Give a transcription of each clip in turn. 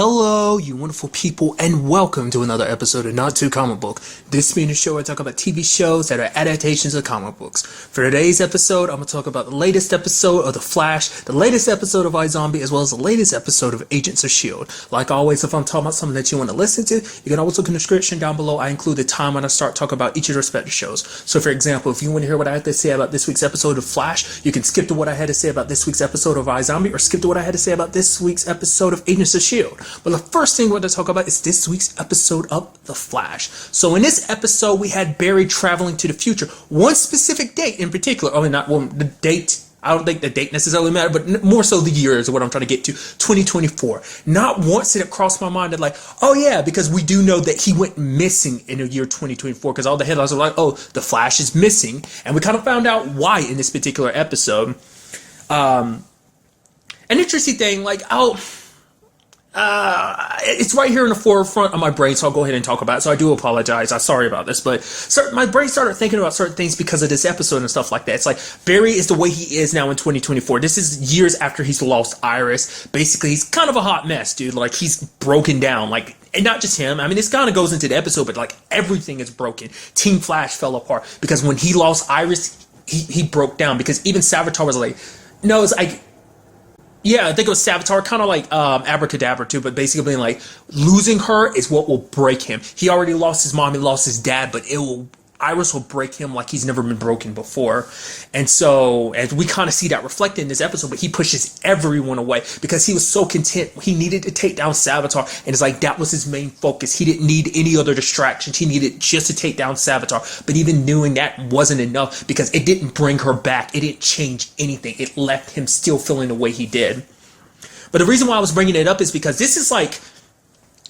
Hello, you wonderful people, and welcome to another episode of Not Too Comic Book. This being a show where I talk about TV shows that are adaptations of comic books. For today's episode, I'm going to talk about the latest episode of The Flash, the latest episode of iZombie, as well as the latest episode of Agents of S.H.I.E.L.D. Like always, if I'm talking about something that you want to listen to, you can always look in the description down below. I include the time when I start talking about each of the respective shows. So for example, if you want to hear what I had to say about this week's episode of Flash, you can skip to what I had to say about this week's episode of iZombie, or skip to what I had to say about this week's episode of Agents of S.H.I.E.L.D. But the first thing we're going to talk about is this week's episode of The Flash. So in this episode, we had Barry traveling to the future. One specific date in particular, the date, I don't think the date necessarily matters, but more so the year is what I'm trying to get to, 2024. Not once did it cross my mind that oh yeah, because we do know that he went missing in the year 2024, because all the headlines are like, oh, The Flash is missing. And we kind of found out why in this particular episode. An interesting thing, it's right here in the forefront of my brain, so I'll go ahead and talk about it. So I do apologize. I'm sorry about this, but my brain started thinking about certain things because of this episode and stuff like that. It's like Barry is the way he is now in 2024. This is years after he's lost Iris. Basically, he's kind of a hot mess, dude. He's broken down. And not just him. I mean, this kind of goes into the episode, but everything is broken. Team Flash fell apart because when he lost Iris, he broke down, because even Savitar was like, no, it's like, yeah, I think it was Savitar, kind of like Abracadabra too, but basically being losing her is what will break him. He already lost his mom, he lost his dad, but Iris will break him like he's never been broken before. And so, as we kind of see that reflected in this episode, but he pushes everyone away because he was so content. He needed to take down Savitar, and it's that was his main focus. He didn't need any other distractions. He needed just to take down Savitar. But even knowing that wasn't enough, because it didn't bring her back. It didn't change anything. It left him still feeling the way he did. But the reason why I was bringing it up is because this is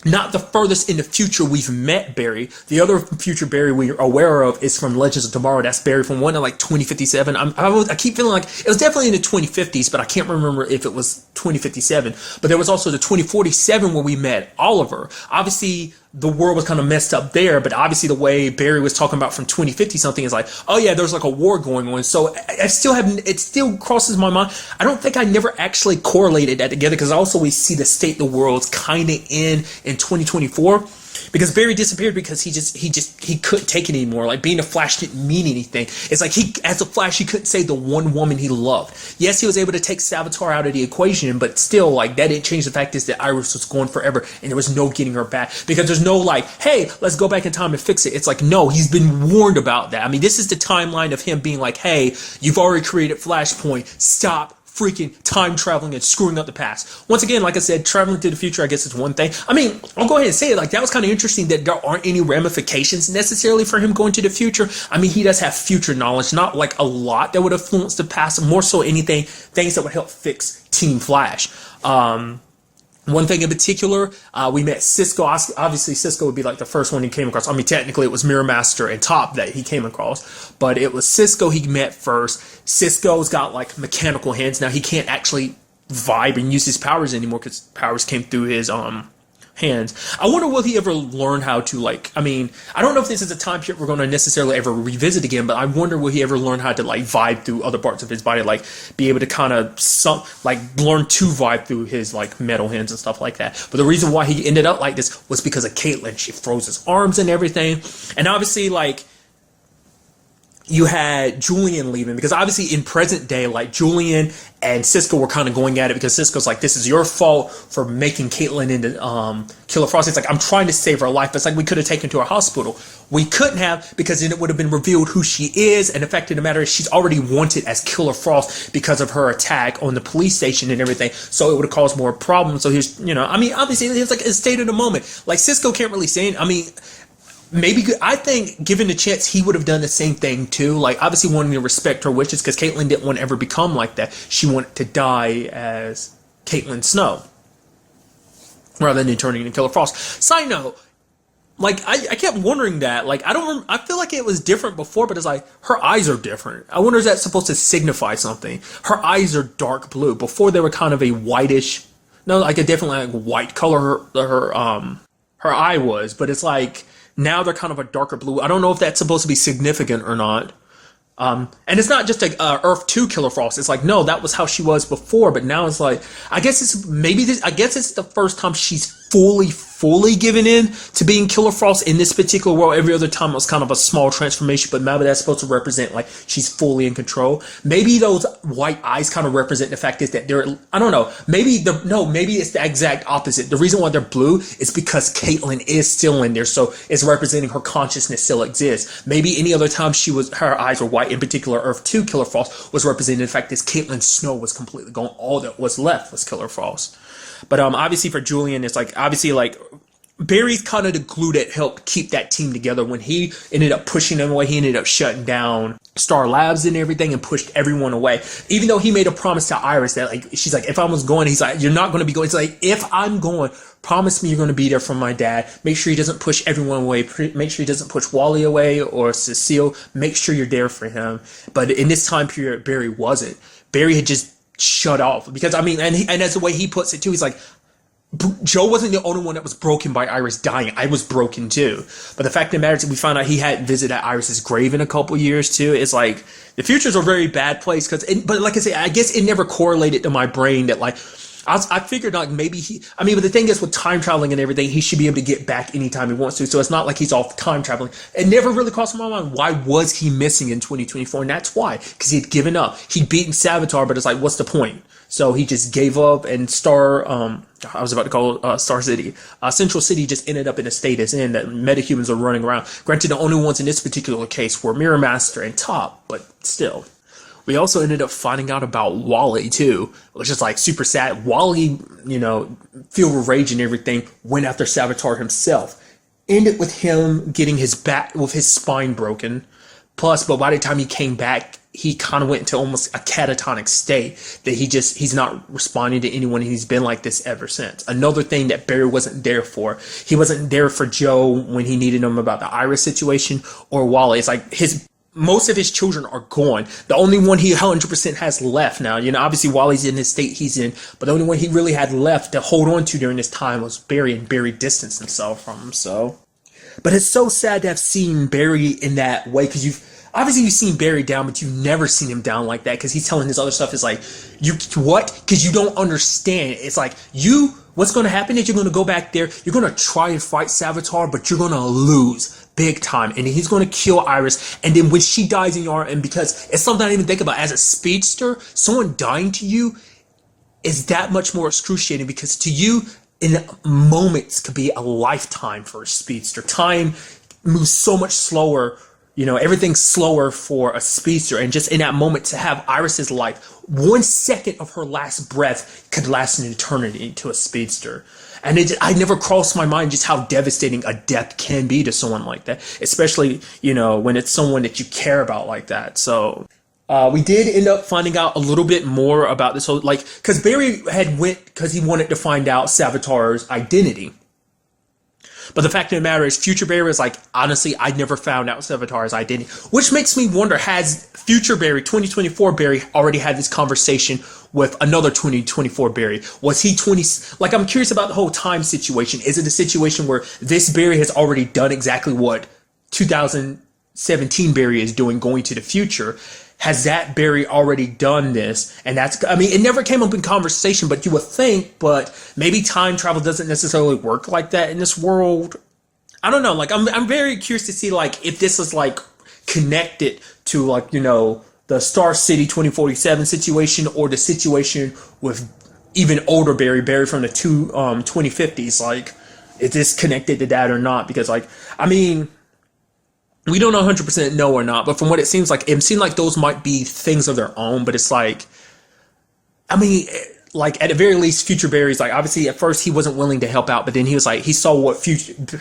not the furthest in the future we've met Barry. The other future Barry we're aware of is from Legends of Tomorrow. That's Barry from 2057. I keep feeling it was definitely in the 2050s, but I can't remember if it was 2057. But there was also the 2047 where we met Oliver. Obviously, the world was kind of messed up there, but obviously the way Barry was talking about from 2050 something is oh yeah, there's a war going on. So it still crosses my mind. I don't think I never actually correlated that together, because also we see the state the world's kind of in 2024, because Barry disappeared because he couldn't take it anymore. Being a Flash didn't mean anything. It's as a Flash, he couldn't save the one woman he loved. Yes, he was able to take Savitar out of the equation, but still, that didn't change the fact is that Iris was gone forever, and there was no getting her back, because there's no hey, let's go back in time and fix it. It's no, he's been warned about that. I mean, this is the timeline of him being hey, you've already created Flashpoint. Stop freaking time traveling and screwing up the past. Once again, like I said, traveling to the future, I guess, is one thing. I mean, I'll go ahead and say it. That was kind of interesting that there aren't any ramifications necessarily for him going to the future. I mean, he does have future knowledge, not a lot that would influence the past, more so things that would help fix Team Flash. One thing in particular, we met Cisco. Obviously, Cisco would be the first one he came across. I mean, technically, it was Mirror Master and Top that he came across, but it was Cisco he met first. Cisco's got mechanical hands now. He can't actually vibe and use his powers anymore because powers came through his hands. I wonder, will he ever learn how to I mean, I don't know if this is a time period we're going to necessarily ever revisit again, but I wonder, will he ever learn how to vibe through other parts of his body, be able to kind of learn to vibe through his metal hands and stuff like that. But the reason why he ended up like this was because of Caitlin. She froze his arms and everything, and obviously you had Julian leaving, because obviously in present day, Julian and Cisco were kind of going at it, because Cisco's this is your fault for making Caitlin into Killer Frost. It's I'm trying to save her life, but it's we could have taken her to a hospital. We couldn't have, because then it would have been revealed who she is, and the fact of the matter is she's already wanted as Killer Frost because of her attack on the police station and everything, so it would have caused more problems. So here's, I mean, obviously it's a state of the moment. Cisco can't really say it. I mean, maybe, I think, given the chance, he would have done the same thing too. Obviously wanting to respect her wishes, because Caitlin didn't want to ever become like that. She wanted to die as Caitlin Snow rather than turning into Killer Frost. Side note, I kept wondering that. I feel like it was different before, but it's her eyes are different. I wonder, is that supposed to signify something? Her eyes are dark blue. Before they were kind of a whitish, no, a definitely white color. Her eye was, but it's now they're kind of a darker blue. I don't know if that's supposed to be significant or not. And it's not just like Earth 2 Killer Frost. It's like, no, that was how she was before, but now it's like, I guess it's the first time she's fully given in to being Killer Frost in this particular world. Every other time it was kind of a small transformation, but maybe that's supposed to represent like she's fully in control. Maybe those white eyes kind of represent the fact is that they're, I don't know, maybe it's the exact opposite. The reason why they're blue is because Caitlyn is still in there, so it's representing her consciousness still exists. Maybe any other time her eyes were white, in particular Earth 2 Killer Frost was representing the fact that Caitlyn Snow was completely gone. All that was left was Killer Frost. But obviously for Julian, it's like, obviously like Barry's kind of the glue that helped keep that team together. When he ended up pushing them away, he ended up shutting down Star Labs and everything and pushed everyone away. Even though he made a promise to Iris that like, she's like, if I was going, he's like, you're not going to be going. It's like, if I'm going, promise me you're going to be there for my dad. Make sure he doesn't push everyone away. Make sure he doesn't push Wally away or Cecile. Make sure you're there for him. But in this time period, Barry wasn't. Barry had just shut off, because I mean, and that's the way he puts it too. He's like, Joe wasn't the only one that was broken by Iris dying. I was broken too. But the fact of the matter is that we found out he hadn't visited Iris's grave in a couple years too. It's like the future's a very bad place, but like I say, I guess it never correlated to my brain that like I figured like maybe but the thing is with time traveling and everything, he should be able to get back anytime he wants to. So it's not like he's off time traveling. It never really crossed my mind. Why was he missing in 2024? And that's why, because he'd given up. He'd beaten Savitar, but it's like, what's the point? So he just gave up, and Central City just ended up in a state it's in that metahumans are running around. Granted, the only ones in this particular case were Mirror Master and Top, but still. We also ended up finding out about Wally too, which is like super sad. Wally, filled with rage and everything, went after Savitar himself. Ended with him getting his spine broken. Plus, but by the time he came back, he kind of went into almost a catatonic state that he's not responding to anyone. He's been like this ever since. Another thing that Barry wasn't there for. He wasn't there for Joe when he needed him about the Iris situation, or Wally. It's like most of his children are gone. The only one he 100% has left now, obviously Wally's in the state he's in, but the only one he really had left to hold on to during this time was Barry, and Barry distanced himself from him. So, but it's so sad to have seen Barry in that way, because you've seen Barry down, but you've never seen him down like that, because he's telling his other stuff is like, because you don't understand. It's like, what's going to happen is you're going to go back there, you're going to try and fight Savitar, but you're going to lose big time, and he's going to kill Iris, and then when she dies in your arm, and because it's something I didn't even think about, as a speedster, someone dying to you is that much more excruciating, because to you, in moments could be a lifetime for a speedster. Time moves so much slower. Everything's slower for a speedster, and just in that moment to have Iris's life, 1 second of her last breath could last an eternity to a speedster. And I never crossed my mind just how devastating a death can be to someone like that, especially, when it's someone that you care about like that. So, we did end up finding out a little bit more about this whole, because Barry because he wanted to find out Savitar's identity. But the fact of the matter is, future Barry is like, honestly, I never found out Savitar's identity. Which makes me wonder, has future Barry, 2024 Barry, already had this conversation with another 2024 Barry? Was he 20? Like, I'm curious about the whole time situation. Is it a situation where this Barry has already done exactly what 2017 Barry is doing, going to the future? Has that Barry already done this? And it never came up in conversation, but you would think, but maybe time travel doesn't necessarily work like that in this world. I don't know. Like, I'm very curious to see, like, if this is, like, connected to, like, the Star City 2047 situation, or the situation with even older Barry from the 2050s. Like, is this connected to that or not? Because, like, we don't 100% know or not, but from what it seems like those might be things of their own. But it's like, like, at the very least, future Barry's like, obviously at first he wasn't willing to help out, but then he was like, he saw what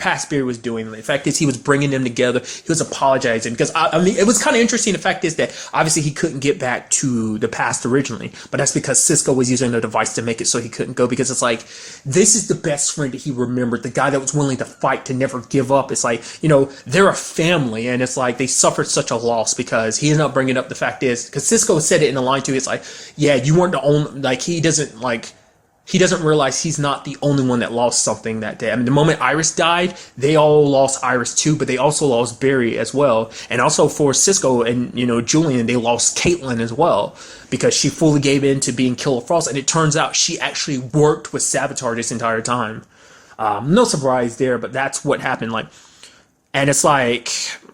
past Barry was doing. The fact is, he was bringing them together. He was apologizing, because it was kind of interesting. The fact is that obviously he couldn't get back to the past originally, but that's because Cisco was using the device to make it so he couldn't go, because it's like, this is the best friend that he remembered, the guy that was willing to fight, to never give up. It's like, they're a family, and it's like they suffered such a loss, because he ended up bringing up the fact is, because Cisco said it in the line too, it's like, yeah, you weren't the only, like, he doesn't, like, he doesn't realize he's not the only one that lost something that day. I mean, the moment Iris died, they all lost Iris too, but they also lost Barry as well. And also for Cisco and, Julian, they lost Caitlin as well because she fully gave in to being Killer Frost. And it turns out she actually worked with Savitar this entire time. No surprise there, but that's what happened. And it's like,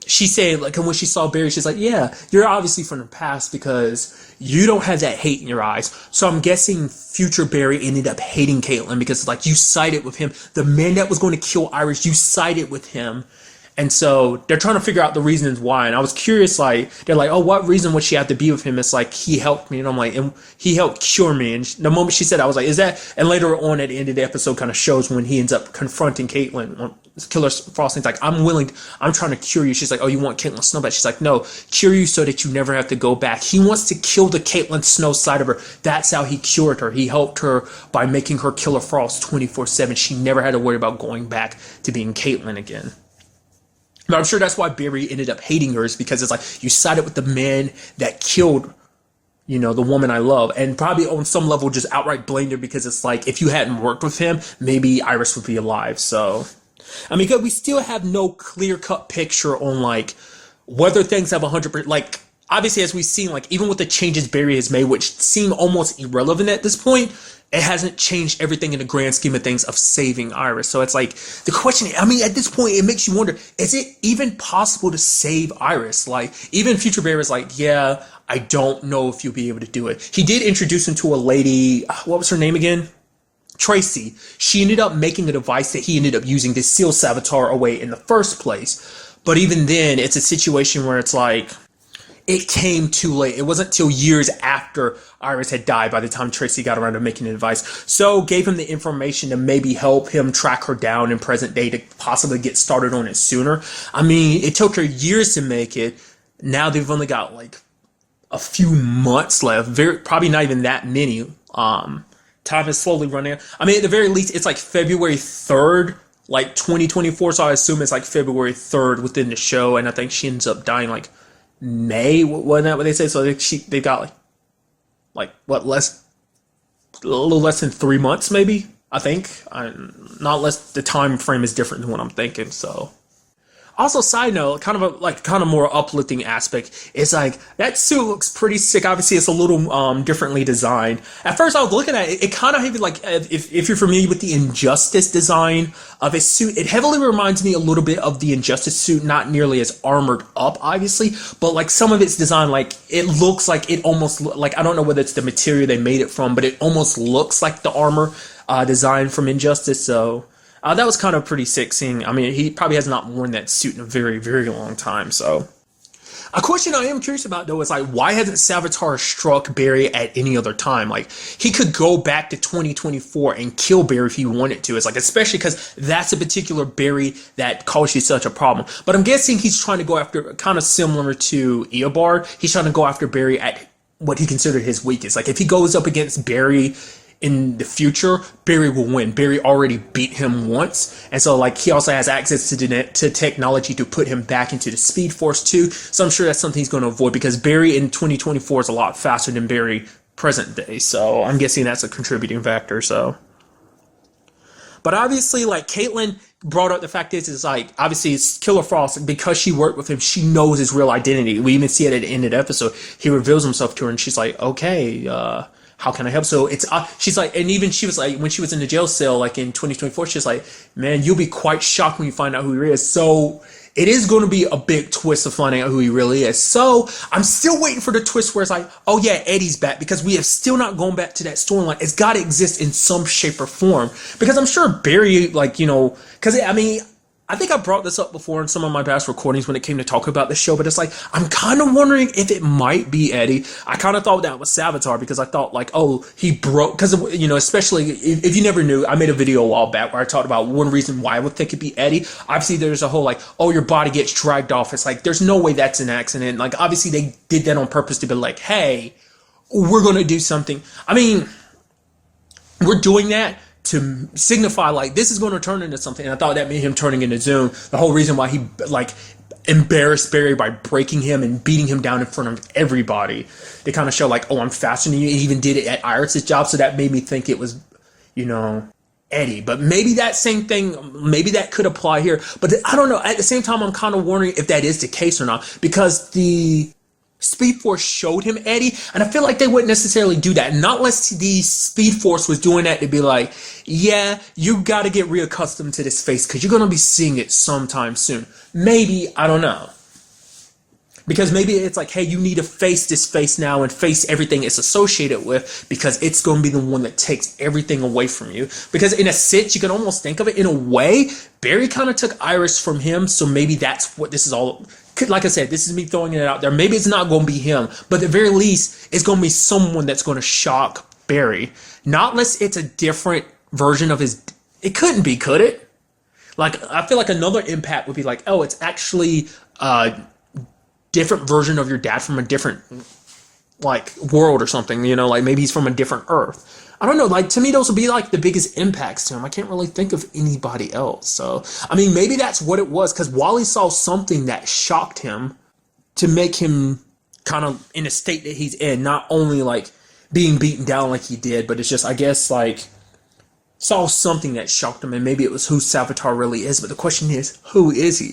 she said, and when she saw Barry, she's like, yeah, you're obviously from the past because you don't have that hate in your eyes. So I'm guessing future Barry ended up hating Caitlin because, you sided with him. The man that was going to kill Iris, you sided with him. And so they're trying to figure out the reasons why. And I was curious, they're like, oh, what reason would she have to be with him? It's like, he helped me. And I'm like, and he helped cure me. And the moment she said, I was like, is that? And later on at the end of the episode kind of shows when he ends up confronting Caitlin, Killer Frost. He's like, I'm trying to cure you. She's like, oh, you want Caitlin Snow back? She's like, no, cure you so that you never have to go back. He wants to kill the Caitlin Snow side of her. That's how he cured her. He helped her by making her Killer Frost 24/7. She never had to worry about going back to being Caitlin again. But I'm sure that's why Barry ended up hating her, is because it's like, you sided with the man that killed, the woman I love. And probably on some level just outright blamed her because it's like, if you hadn't worked with him, maybe Iris would be alive. So, I mean, because we still have no clear-cut picture on, whether things have 100%, obviously, as we've seen, even with the changes Barry has made, which seem almost irrelevant at this point, it hasn't changed everything in the grand scheme of things of saving Iris. So it's like, the question, I mean, at this point, it makes you wonder, is it even possible to save Iris? Even future Barry is like, yeah, I don't know if you'll be able to do it. He did introduce him to a lady, what was her name again? Tracy. She ended up making a device that he ended up using to seal Savitar away in the first place. But even then, it's a situation where it's like, it came too late. It wasn't till years after Iris had died by the time Tracy got around to making the device. So gave him the information to maybe help him track her down in present day to possibly get started on it sooner. I mean, it took her years to make it. Now they've only got a few months left. Probably not even that many. Time is slowly running out. I mean, at the very least, it's February 3rd, 2024. So I assume it's February 3rd within the show. And I think she ends up dying May, wasn't that what they say? So they got a little less than 3 months, maybe. I think, not less. The time frame is different than what I'm thinking. So, also, side note, kind of more uplifting aspect is that suit looks pretty sick. Obviously, it's a little differently designed. At first, I was looking at it. It kind of if you're familiar with the Injustice design of his suit, it heavily reminds me a little bit of the Injustice suit. Not nearly as armored up, obviously, but some of its design, it looks it almost I don't know whether it's the material they made it from, but it almost looks like the armor design from Injustice. So. That was kind of pretty sick seeing. I mean, he probably has not worn that suit in a very, very long time. So, a question I am curious about, though, is why hasn't Savitar struck Barry at any other time? He could go back to 2024 and kill Barry if he wanted to. It's especially because that's a particular Barry that caused you such a problem. But I'm guessing he's trying to go after, kind of similar to Eobard, he's trying to go after Barry at what he considered his weakest. If he goes up against Barry in the future, Barry will win. Barry already beat him once, and so he also has access to technology to put him back into the Speed Force too. So I'm sure that's something he's going to avoid because Barry in 2024 is a lot faster than Barry present day. So I'm guessing that's a contributing factor. So, but obviously, Caitlin brought up the fact is obviously it's Killer Frost because she worked with him. She knows his real identity. We even see it at the end of the episode. He reveals himself to her, and she's like, okay. How can I help? So it's, she's and even she was when she was in the jail cell, in 2024, she's like, man, you'll be quite shocked when you find out who he is. So it is going to be a big twist of finding out who he really is. So I'm still waiting for the twist where it's oh yeah, Eddie's back, because we have still not gone back to that storyline. It's got to exist in some shape or form, because I'm sure Barry, because I mean, I think I brought this up before in some of my past recordings when it came to talk about the show, but it's I'm kind of wondering if it might be Eddie. I kind of thought that was Savitar because I thought oh, he broke, because, especially if you never knew, I made a video a while back where I talked about one reason why I would think it'd be Eddie. Obviously, there's a whole oh, your body gets dragged off. It's there's no way that's an accident. Obviously they did that on purpose to be hey, we're going to do something. I mean, we're doing that to signify this is going to turn into something. And I thought that made him turning into Zoom. The whole reason why he embarrassed Barry by breaking him and beating him down in front of everybody. They kind of show oh, I'm faster than you. He even did it at Iris's job, so that made me think it was Eddie. But maybe that same thing, maybe that could apply here. But I don't know. At the same time, I'm kind of wondering if that is the case or not, because the Speed Force showed him Eddie, and I feel like they wouldn't necessarily do that. Not unless the Speed Force was doing that to be like, yeah, you got to get reaccustomed to this face because you're going to be seeing it sometime soon. Maybe, I don't know. Because maybe it's like, hey, you need to face this face now and face everything it's associated with, because it's going to be the one that takes everything away from you. Because in a sense, you can almost think of it in a way, Barry kind of took Iris from him, so maybe that's what this is all. Like I said, this is me throwing it out there. Maybe it's not going to be him, but at the very least, it's going to be someone that's going to shock Barry. Not unless it's a different version of his. It couldn't be, could it? Like, I feel like another impact would be like, oh, it's actually different version of your dad from a different like world or something, like maybe he's from a different Earth. I don't know, like to me those would be like the biggest impacts to him. I can't really think of anybody else. So I mean, maybe that's what it was, because Wally saw something that shocked him to make him kind of in a state that he's in, not only like being beaten down like he did, but it's just, I guess, like saw something that shocked him, and maybe it was who Savitar really is. But the question is, who is he?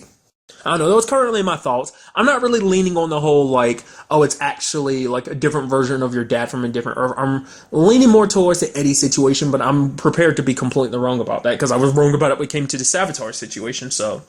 I don't know, those currently my thoughts. I'm not really leaning on the whole, like, oh, it's actually, like, a different version of your dad from a different Earth. I'm leaning more towards the Eddie situation, but I'm prepared to be completely wrong about that, because I was wrong about it when it came to the Savitar situation, so.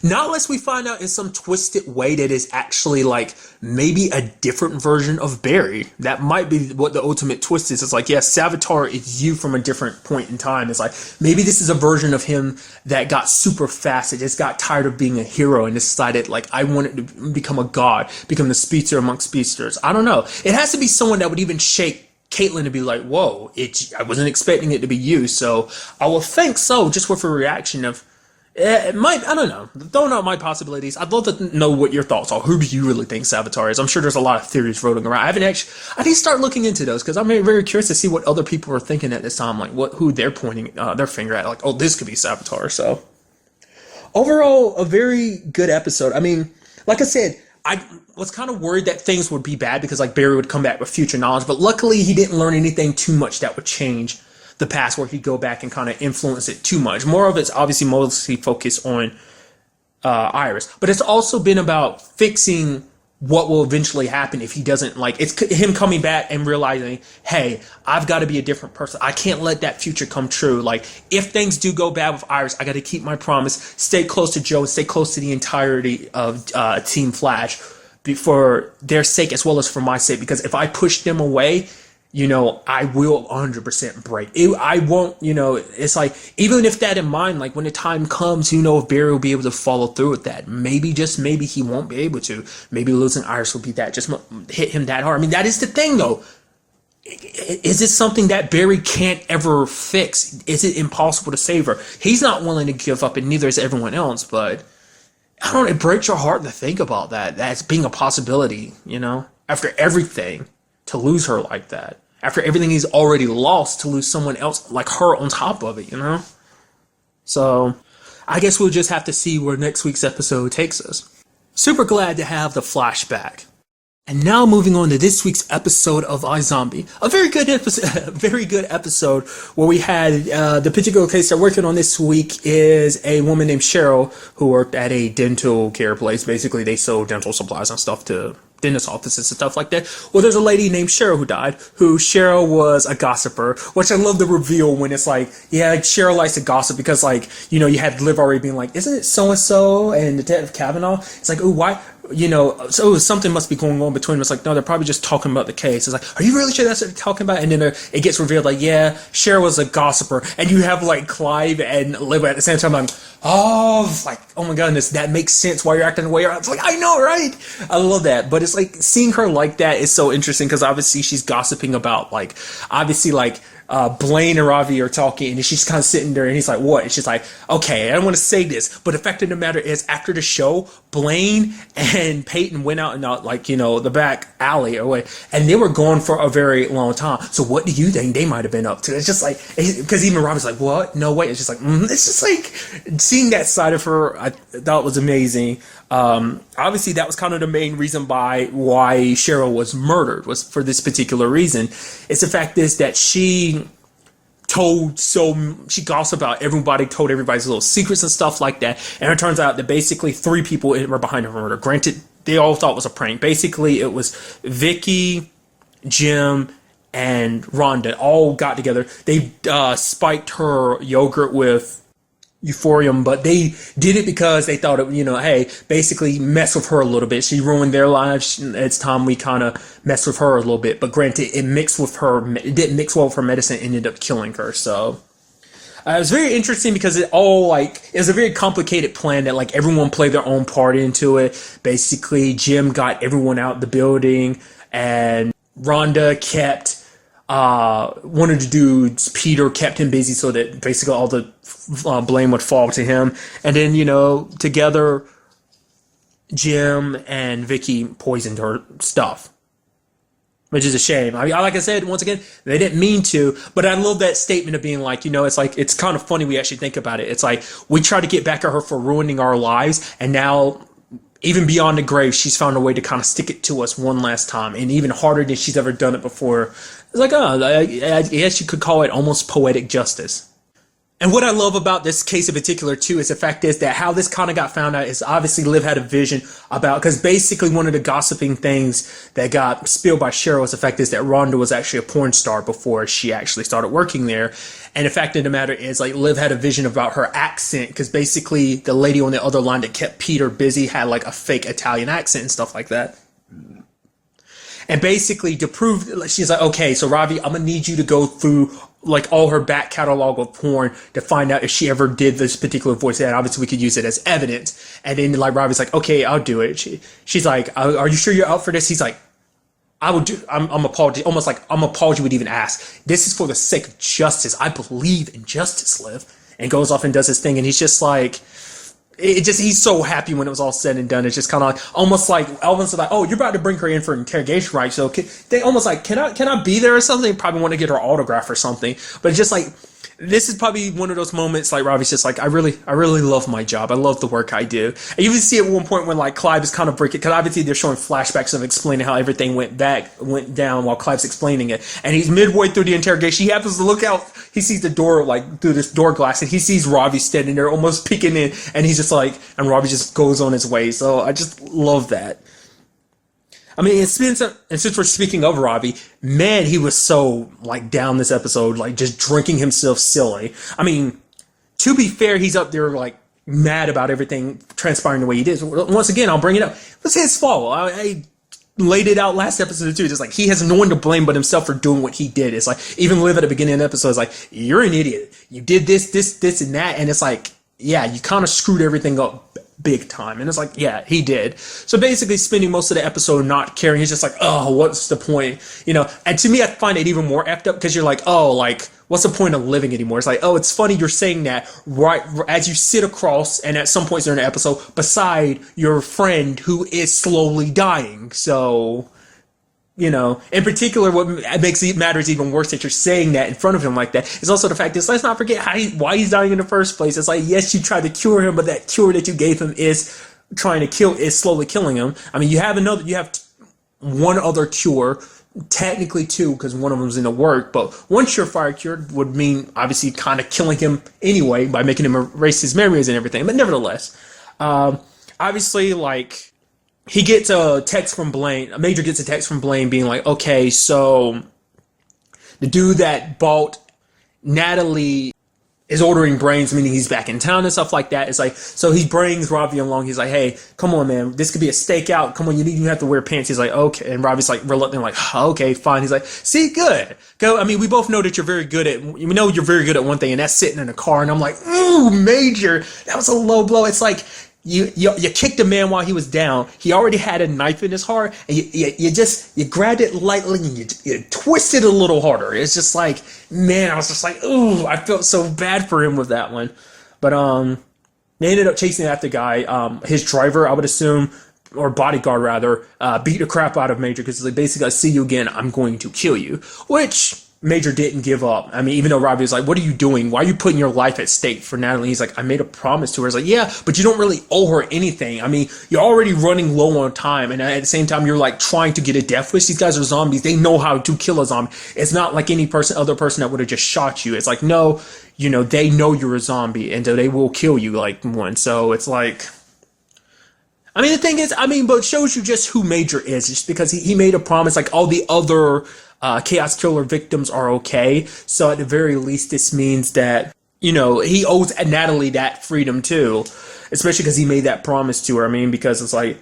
Not unless we find out in some twisted way that is actually, like, maybe a different version of Barry. That might be what the ultimate twist is. It's like, yeah, Savitar is you from a different point in time. It's like, maybe this is a version of him that got super fast. It just got tired of being a hero and decided, like, I wanted to become a god, become the speedster amongst speedsters. I don't know. It has to be someone that would even shake Caitlin to be like, whoa, I wasn't expecting it to be you. So I will think so, just with a reaction of, it might, I don't know. Throwing out my possibilities. I'd love to know what your thoughts are. Who do you really think Savitar is? I'm sure there's a lot of theories floating around. I need to start looking into those, because I'm very, very curious to see what other people are thinking at this time, like who they're pointing their finger at, like, oh, this could be Savitar. So overall, a very good episode. I mean, like I said, I was kind of worried that things would be bad because, like, Barry would come back with future knowledge, but luckily he didn't learn anything too much that would change the past, where he'd go back and kind of influence it too much. More of it's obviously mostly focused on Iris, but it's also been about fixing what will eventually happen if he doesn't, like, it's him coming back and realizing, hey, I've got to be a different person. I can't let that future come true. Like, if things do go bad with Iris, I got to keep my promise, stay close to Joe, and stay close to the entirety of Team Flash for their sake as well as for my sake, because if I push them away, I will 100% break. I won't, it's like, even if that in mind, like, when the time comes, if Barry will be able to follow through with that. Maybe, just maybe, he won't be able to. Maybe losing Iris will be that, just hit him that hard. I mean, that is the thing, though. Is it something that Barry can't ever fix? Is it impossible to save her? He's not willing to give up, and neither is everyone else, but I don't know, it breaks your heart to think about that. That's being a possibility, after everything, to lose her like that. After everything he's already lost, to lose someone else like her on top of it, So, I guess we'll just have to see where next week's episode takes us. Super glad to have the flashback. And now moving on to this week's episode of iZombie. A very good episode where we had, the particular case they're working on this week is a woman named Cheryl who worked at a dental care place. Basically, they sold dental supplies and stuff to dentist offices and stuff like that. Well, there's a lady named Cheryl who died, who Cheryl was a gossiper, which I love the reveal when it's like, yeah, Cheryl likes to gossip because, like, you had Liv already being like, isn't it so-and-so and Detective Kavanaugh? It's like, oh, why? So something must be going on between them. It's like, no, they're probably just talking about the case. It's like, are you really sure that's what they're talking about? And then it gets revealed, like, yeah, Cheryl was a gossiper. And you have, like, Clive and Liv at the same time, like, oh my goodness, that makes sense why you're acting the way you're acting. It's like, I know, right? I love that. But it's like, seeing her like that is so interesting because obviously she's gossiping about, like, Blaine and Ravi are talking, and she's kind of sitting there, and he's like, what? And she's like, okay, I don't want to say this, but the fact of the matter is, after the show, Blaine and Peyton went out in, the back alley away, and they were gone for a very long time. So what do you think they might have been up to? It's just like, because even Ravi's like, what? No way. It's just like, it's just like, seeing that side of her, I thought was amazing. Obviously, that was kind of the main reason why Cheryl was murdered, was for this particular reason. It's the fact is that she she gossiped about everybody, told everybody's little secrets and stuff like that. And it turns out that basically 3 people were behind her murder. Granted, they all thought it was a prank. Basically, it was Vicky, Jim, and Rhonda all got together. They spiked her yogurt with euphorium, but they did it because they thought it, hey, basically mess with her a little bit. She ruined their lives. It's time we kind of mess with her a little bit. But granted, it didn't mix well with her medicine, ended up killing her. So it was very interesting because it was a very complicated plan that like everyone played their own part into it. Basically, Jim got everyone out the building, and Rhonda kept one of the dudes, Peter, kept him busy so that basically all the blame would fall to him. And then, together, Jim and Vicky poisoned her stuff, which is a shame. I mean, like I said, once again, they didn't mean to, but I love that statement of being like, it's kind of funny we actually think about it. It's like, we try to get back at her for ruining our lives, and now, even beyond the grave, she's found a way to kind of stick it to us one last time, and even harder than she's ever done it before. It's like, I guess you could call it almost poetic justice. And what I love about this case in particular, too, is the fact is that how this kind of got found out is obviously Liv had a vision about, because basically one of the gossiping things that got spilled by Cheryl was the fact is that Rhonda was actually a porn star before she actually started working there. And the fact of the matter is, like, Liv had a vision about her accent, because basically the lady on the other line that kept Peter busy had like a fake Italian accent and stuff like that. And basically to prove, she's like, okay, so Ravi, I'm gonna need you to go through like all her back catalog of porn to find out if she ever did this particular voice. And obviously we could use it as evidence. And then like Ravi's like, okay, I'll do it. She's like, are you sure you're out for this? He's like, I'm apology, almost like I'm apology would even ask. This is for the sake of justice. I believe in justice, Liv. And goes off and does his thing. And he's just like, he's so happy when it was all said and done. It's just kind of like, almost like oh, you're about to bring her in for interrogation, right? So they almost like, can I be there or something? They probably want to get her autograph or something. But it's just like, this is probably one of those moments like Ravi's just like, I really love my job. I love the work I do. And you even see at one point when like Clive is kind of breaking, because obviously they're showing flashbacks of explaining how everything went down while Clive's explaining it. And he's midway through the interrogation. He happens to look out. He sees the door like through this door glass, and he sees Ravi standing there almost peeking in. And he's just like, and Ravi just goes on his way. So I just love that. I mean, and since we're speaking of Ravi, man, he was so like down this episode, like just drinking himself silly. I mean, to be fair, he's up there like mad about everything transpiring the way he did. So, once again, I'll bring it up. It was his fault. I laid it out last episode too. Just like he has no one to blame but himself for doing what he did. It's like even Liv at the beginning of the episode is like, you're an idiot. You did this, and that, and it's like, yeah, you kind of screwed everything up big time. And it's like, yeah, he did. So basically spending most of the episode not caring. He's just like, oh, what's the point? And to me, I find it even more effed up because you're like, oh, like, what's the point of living anymore? It's like, oh, it's funny you're saying that right as you sit across and at some points during the episode beside your friend who is slowly dying. So, in particular, what makes it matters even worse that you're saying that in front of him like that is also the fact that let's not forget why he's dying in the first place. It's like, yes, you tried to cure him, but that cure that you gave him is slowly killing him. I mean, you have one other cure, technically two, because one of them's in the work, but one surefire cure would mean obviously kind of killing him anyway by making him erase his memories and everything. But nevertheless, obviously, like, he gets a text from Blaine. Major gets a text from Blaine being like, okay, so the dude that bought Natalie is ordering brains, meaning he's back in town and stuff like that. It's like, so he brings Ravi along. He's like, hey, come on, man. This could be a stakeout. Come on, you have to wear pants. He's like, okay. And Ravi's like reluctant, like, okay, fine. He's like, see, good. Go. I mean, we both know that you're very good at one thing, and that's sitting in a car. And I'm like, ooh, Major, that was a low blow. It's like, You kicked a man while he was down. He already had a knife in his heart, and you grabbed it lightly and you twisted a little harder. It's just like, man, I was just like, ooh, I felt so bad for him with that one. But they ended up chasing after the guy. His driver, I would assume, or bodyguard rather, beat the crap out of Major because they basically, I see you again, I'm going to kill you. Which, Major didn't give up. I mean, even though Robbie was like, what are you doing? Why are you putting your life at stake for Natalie? He's like, I made a promise to her. It's like, yeah, but you don't really owe her anything. I mean, you're already running low on time. And at the same time, you're like trying to get a death wish. These guys are zombies. They know how to kill a zombie. It's not like any other person that would have just shot you. It's like, no, they know you're a zombie and so they will kill you like one. So it's like, I mean, the thing is, but it shows you just who Major is, just because he made a promise, like all the other Chaos Killer victims are okay. So at the very least, this means that, he owes Natalie that freedom too, especially because he made that promise to her. I mean, because it's like,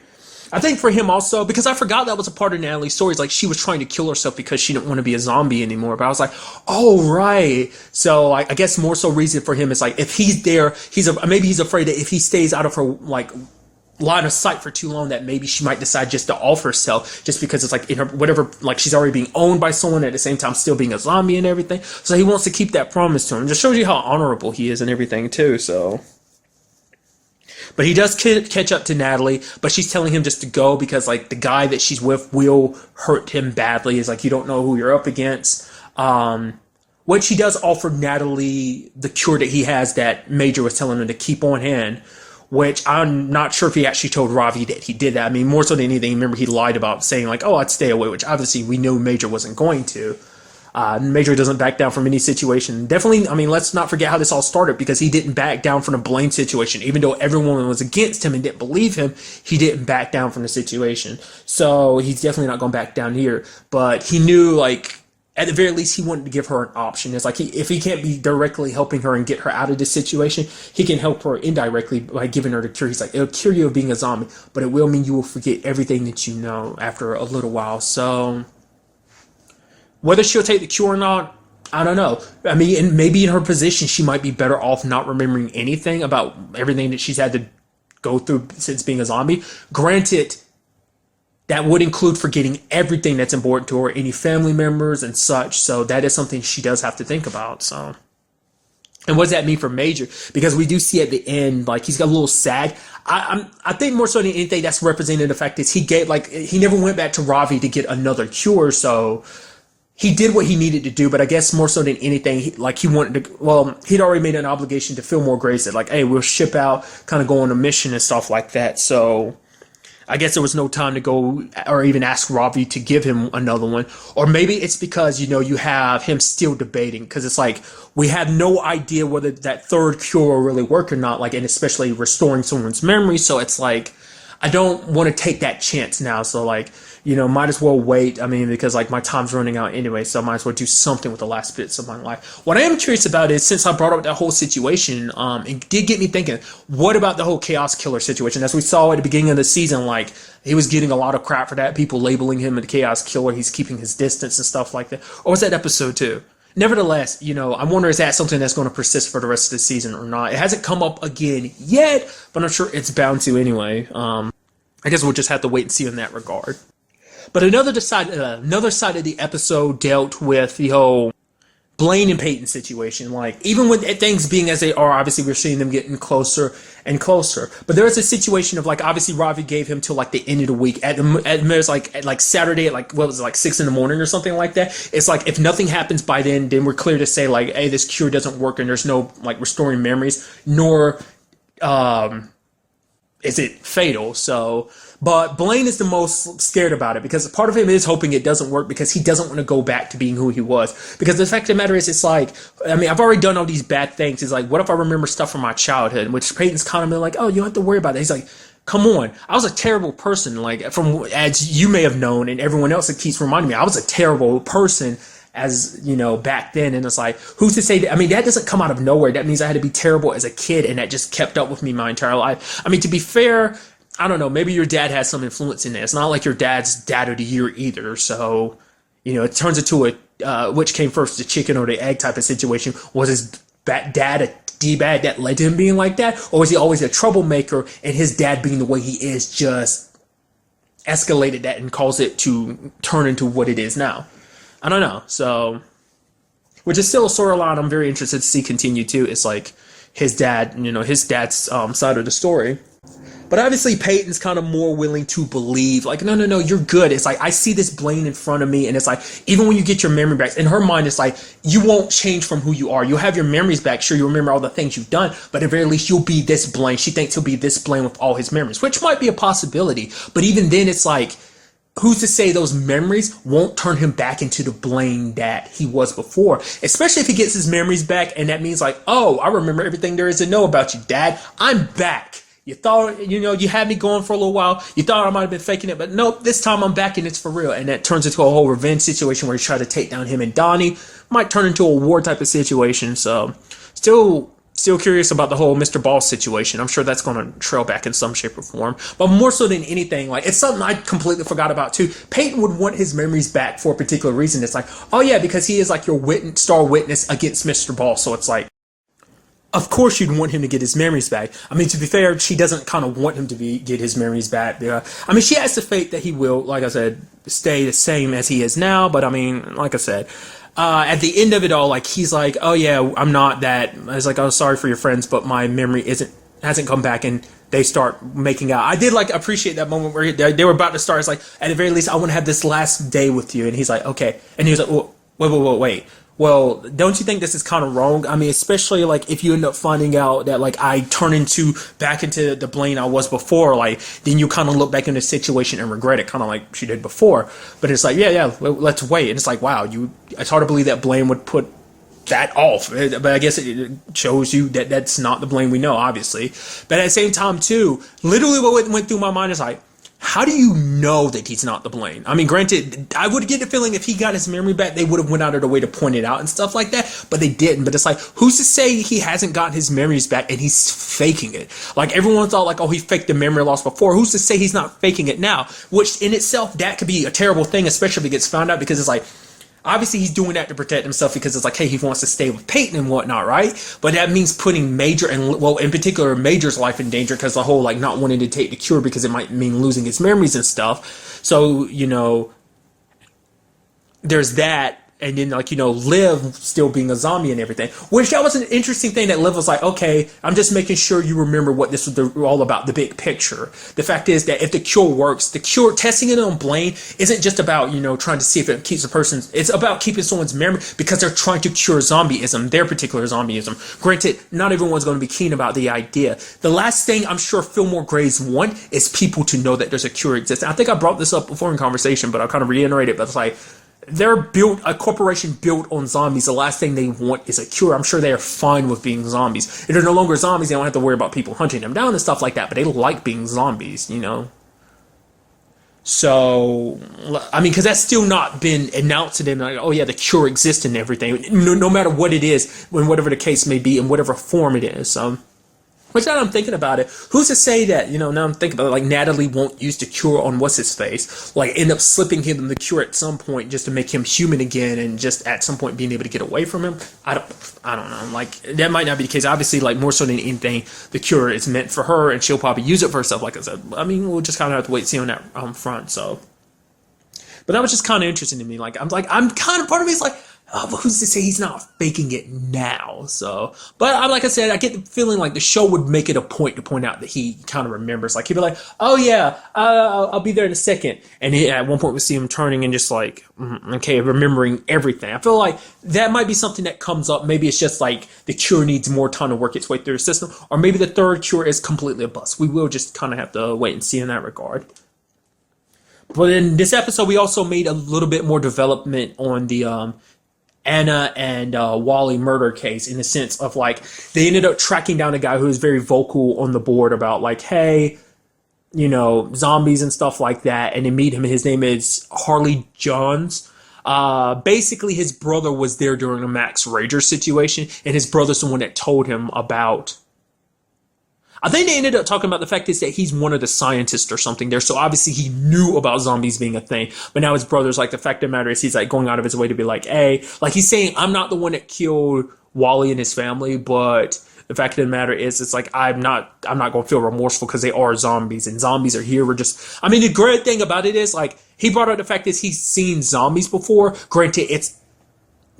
I think for him also, because I forgot that was a part of Natalie's story, it's like she was trying to kill herself because she didn't want to be a zombie anymore. But I was like, oh, right. So I guess more so reason for him is like, if he's there, maybe he's afraid that if he stays out of her, like, line of sight for too long, that maybe she might decide just to off herself, just because it's like in her whatever, like she's already being owned by someone at the same time still being a zombie and everything. So he wants to keep that promise to him. Just shows you how honorable he is and everything too. So, but he does catch up to Natalie, but she's telling him just to go because like the guy that she's with will hurt him badly. It's like, you don't know who you're up against. Which he does offer Natalie the cure that he has that Major was telling him to keep on hand, which I'm not sure if he actually told Ravi that he did that. I mean, more so than anything, remember he lied about saying like, oh, I'd stay away, which obviously we knew Major wasn't going to. Major doesn't back down from any situation. Definitely, I mean, let's not forget how this all started, because he didn't back down from the Blaine situation. Even though everyone was against him and didn't believe him, he didn't back down from the situation. So he's definitely not going back down here. But he knew, like, at the very least, he wanted to give her an option. It's like, if he can't be directly helping her and get her out of this situation, he can help her indirectly by giving her the cure. He's like, it'll cure you of being a zombie, but it will mean you will forget everything that you know after a little while. So whether she'll take the cure or not, I don't know. I mean, and maybe in her position, she might be better off not remembering anything about everything that she's had to go through since being a zombie. Granted, that would include forgetting everything that's important to her, any family members and such. So that is something she does have to think about. So, and what does that mean for Major? Because we do see at the end, like, he's got a little sad. I think more so than anything, that's representing the fact that he never went back to Ravi to get another cure. So he did what he needed to do, but I guess more so than anything, he wanted to, well, he'd already made an obligation to Fillmore Grace that, like, hey, we'll ship out, kind of go on a mission and stuff like that. So I guess there was no time to go or even ask Ravi to give him another one. Or maybe it's because, you have him still debating, because it's like, we have no idea whether that third cure will really work or not, like, and especially restoring someone's memory. So it's like, I don't want to take that chance now. So, like, might as well wait. I mean, because, like, my time's running out anyway, so I might as well do something with the last bits of my life. What I am curious about is, since I brought up that whole situation, it did get me thinking, what about the whole Chaos Killer situation? As we saw at the beginning of the season, like, he was getting a lot of crap for that, people labeling him a Chaos Killer, he's keeping his distance and stuff like that. Or was that episode 2? Nevertheless, I wonder, is that something that's going to persist for the rest of the season or not? It hasn't come up again yet, but I'm sure it's bound to anyway. I guess we'll just have to wait and see in that regard. But another side of the episode dealt with the whole Blaine and Peyton situation. Like, even with things being as they are, obviously we're seeing them getting closer and closer. But there was a situation of, like, obviously Ravi gave him till like the end of the week. At Saturday at, like, what was it, like 6 a.m. or something like that. It's like, if nothing happens by then we're clear to say, like, hey, this cure doesn't work and there's no, like, restoring memories, nor is it fatal. So, but Blaine is the most scared about it, because part of him is hoping it doesn't work, because he doesn't want to go back to being who he was. Because the fact of the matter is, it's like, I mean, I've already done all these bad things. It's like, what if I remember stuff from my childhood? Which Peyton's kind of been like, oh, you don't have to worry about that. He's like, come on, I was a terrible person. Like, as you may have known, and everyone else that keeps reminding me, I was a terrible person as back then. And it's like, who's to say that? I mean, that doesn't come out of nowhere. That means I had to be terrible as a kid, and that just kept up with me my entire life. I mean, to be fair, I don't know, maybe your dad has some influence in that. It's not like your dad's dad of the year either. So, it turns into a which came first, the chicken or the egg type of situation. Was his dad a D-bag that led to him being like that? Or was he always a troublemaker, and his dad being the way he is just escalated that and caused it to turn into what it is now? I don't know. So, which is still a storyline I'm very interested to see continue too. It's like his dad, his dad's side of the story. But obviously Peyton's kind of more willing to believe, like, no, you're good. It's like, I see this Blaine in front of me, and it's like, even when you get your memory back, in her mind, it's like, you won't change from who you are. You'll have your memories back. Sure, you'll remember all the things you've done, but at the very least, you'll be this Blaine. She thinks he'll be this Blaine with all his memories, which might be a possibility. But even then, it's like, who's to say those memories won't turn him back into the Blaine that he was before? Especially if he gets his memories back, and that means like, oh, I remember everything there is to know about you, Dad. I'm back. You thought, you had me going for a little while. You thought I might have been faking it, but nope, this time I'm back and it's for real. And that turns into a whole revenge situation where he tried to take down him and Donnie. Might turn into a war type of situation. So, Still curious about the whole Mr. Ball situation. I'm sure that's going to trail back in some shape or form. But more so than anything, like, it's something I completely forgot about too. Peyton would want his memories back for a particular reason. It's like, oh yeah, because he is like your star witness against Mr. Ball. So it's like, of course you'd want him to get his memories back. I mean, to be fair, she doesn't kind of want him to get his memories back. I mean, she has the faith that he will, like I said, stay the same as he is now. But I mean, like I said, at the end of it all, like, he's like, oh yeah, I'm not that. I was like, oh, sorry for your friends, but my memory hasn't come back, and they start making out. I did like appreciate that moment where they were about to start. It's like, at the very least, I want to have this last day with you, and he's like, okay, and he was like, oh, wait. Well, don't you think this is kind of wrong? I mean, especially like if you end up finding out that like I turn back into the Blaine I was before, like then you kind of look back in the situation and regret it, kind of like she did before. But it's like, yeah, let's wait. And it's like, wow, it's hard to believe that Blaine would put that off. But I guess it shows you that that's not the Blaine we know, obviously. But at the same time, too, literally what went through my mind is like, how do you know that he's not the Blaine? I mean, granted, I would get the feeling if he got his memory back, they would have went out of their way to point it out and stuff like that, but they didn't. But it's like, who's to say he hasn't gotten his memories back and he's faking it? Like, everyone thought like, oh, he faked the memory loss before. Who's to say he's not faking it now? Which in itself, that could be a terrible thing, especially if it gets found out, because it's like, obviously he's doing that to protect himself because it's like, hey, he wants to stay with Peyton and whatnot, right? But that means putting Major and, well, in particular, Major's life in danger, because the whole like not wanting to take the cure because it might mean losing his memories and stuff. So, there's that. And then, like, Liv still being a zombie and everything. Which, that was an interesting thing that Liv was like, okay, I'm just making sure you remember what this was all about, the big picture. The fact is that if the cure works, testing it on Blaine isn't just about, trying to see if it keeps a person, it's about keeping someone's memory because they're trying to cure zombieism, their particular zombieism. Granted, not everyone's going to be keen about the idea. The last thing I'm sure Fillmore Graves want is people to know that there's a cure existing. I think I brought this up before in conversation, but I'll kind of reiterate it, but it's like, a corporation built on zombies. The last thing they want is a cure. I'm sure they are fine with being zombies. If they're no longer zombies, they don't have to worry about people hunting them down and stuff like that, but they like being zombies, So, I mean, because that's still not been announced to them, like, oh yeah, the cure exists and everything, no matter what it is, whatever the case may be, in whatever form it is. Which, now that I'm thinking about it, who's to say that, now I'm thinking about it, like, Natalie won't use the cure on what's-his-face, like, end up slipping him the cure at some point just to make him human again and just at some point being able to get away from him? I don't know, like, that might not be the case. Obviously, like, more so than anything, the cure is meant for her and she'll probably use it for herself, like I said. I mean, we'll just kind of have to wait and see on that front, so. But that was just kind of interesting to me. Like, I'm kind of, part of me is like, oh, but who's to say he's not faking it now? So, but like I said, I get the feeling like the show would make it a point to point out that he kind of remembers. Like, he'd be like, oh yeah, I'll be there in a second. And at one point we see him turning and just like, okay, remembering everything. I feel like that might be something that comes up. Maybe it's just like the cure needs more time to work its way through the system. Or maybe the third cure is completely a bust. We will just kind of have to wait and see in that regard. But in this episode, we also made a little bit more development on the Anna and Wally murder case, in the sense of like they ended up tracking down a guy who was very vocal on the board about like, hey, zombies and stuff like that, and they meet him. His name is Harley Johns. Basically, his brother was there during a Max Rager situation, and his brother's the one that told him about. I think they ended up talking about the fact is that he's one of the scientists or something there. So obviously he knew about zombies being a thing. But now his brother's like, the fact of the matter is he's like going out of his way to be like, hey, like he's saying, I'm not the one that killed Wally and his family, but the fact of the matter is, it's like, I'm not going to feel remorseful because they are zombies and zombies are here. I mean, the great thing about it is like, he brought up the fact is he's seen zombies before. Granted,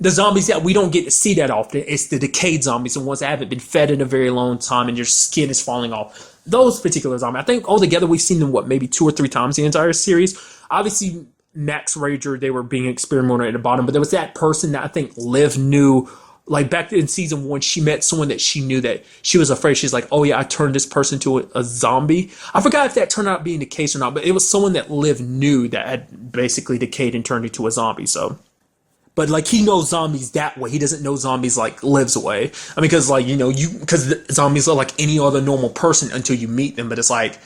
the zombies that we don't get to see that often. It's the decayed zombies, the ones that haven't been fed in a very long time and your skin is falling off. Those particular zombies. I think altogether we've seen them, maybe 2 or 3 times the entire series. Obviously, Max Rager, they were being experimental at the bottom, but there was that person that I think Liv knew. Like back in season 1, she met someone that she knew that she was afraid. She's like, oh yeah, I turned this person to a zombie. I forgot if that turned out being the case or not, but it was someone that Liv knew that had basically decayed and turned into a zombie. So, but like he knows zombies that way. He doesn't know zombies like Liv's way. I mean, because like because zombies are like any other normal person until you meet them. But it's like,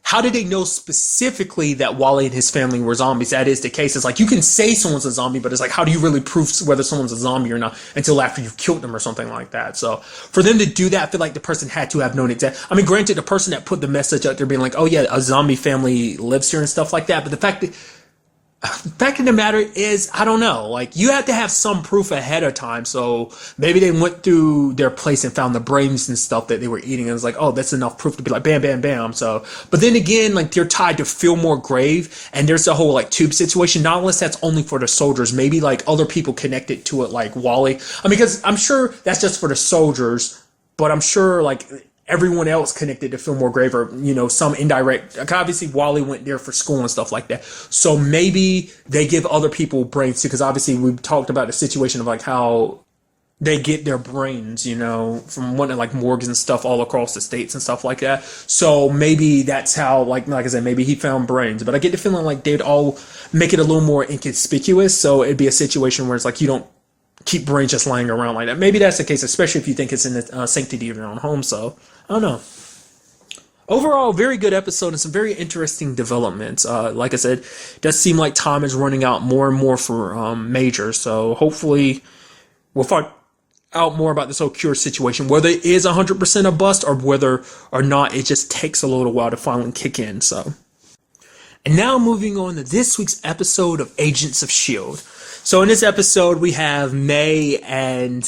how did they know specifically that Wally and his family were zombies? That is the case. It's like you can say someone's a zombie, but it's like, how do you really prove whether someone's a zombie or not until after you've killed them or something like that? So for them to do that, I feel like the person had to have known exactly. I mean, granted, the person that put the message out there being like, oh yeah, a zombie family lives here and stuff like that. But the fact of the matter is, I don't know. Like, you have to have some proof ahead of time. So maybe they went through their place and found the brains and stuff that they were eating. And it's like, oh, that's enough proof to be like, bam, bam, bam. So, but then again, like, they're tied to Fillmore Grave. And there's a whole, like, tube situation. Not unless that's only for the soldiers. Maybe, like, other people connected to it, like Wally. I mean, because I'm sure that's just for the soldiers. But I'm sure, like, everyone else connected to Fillmore Grave or, some indirect. Like obviously, Wally went there for school and stuff like that. So maybe they give other people brains too, because obviously we've talked about the situation of like how they get their brains, from one of like morgues and stuff all across the states and stuff like that. So maybe that's how, like I said, maybe he found brains. But I get the feeling like they'd all make it a little more inconspicuous. So it'd be a situation where it's like you don't keep brains just lying around like that. Maybe that's the case, especially if you think it's in the sanctity of your own home. So I don't know. Overall, very good episode and some very interesting developments. Like I said, it does seem like time is running out more and more for Major. So hopefully we'll find out more about this whole cure situation, whether it is 100% a bust or whether or not it just takes a little while to finally kick in. So, and now moving on to this week's episode of Agents of S.H.I.E.L.D. So in this episode, we have May and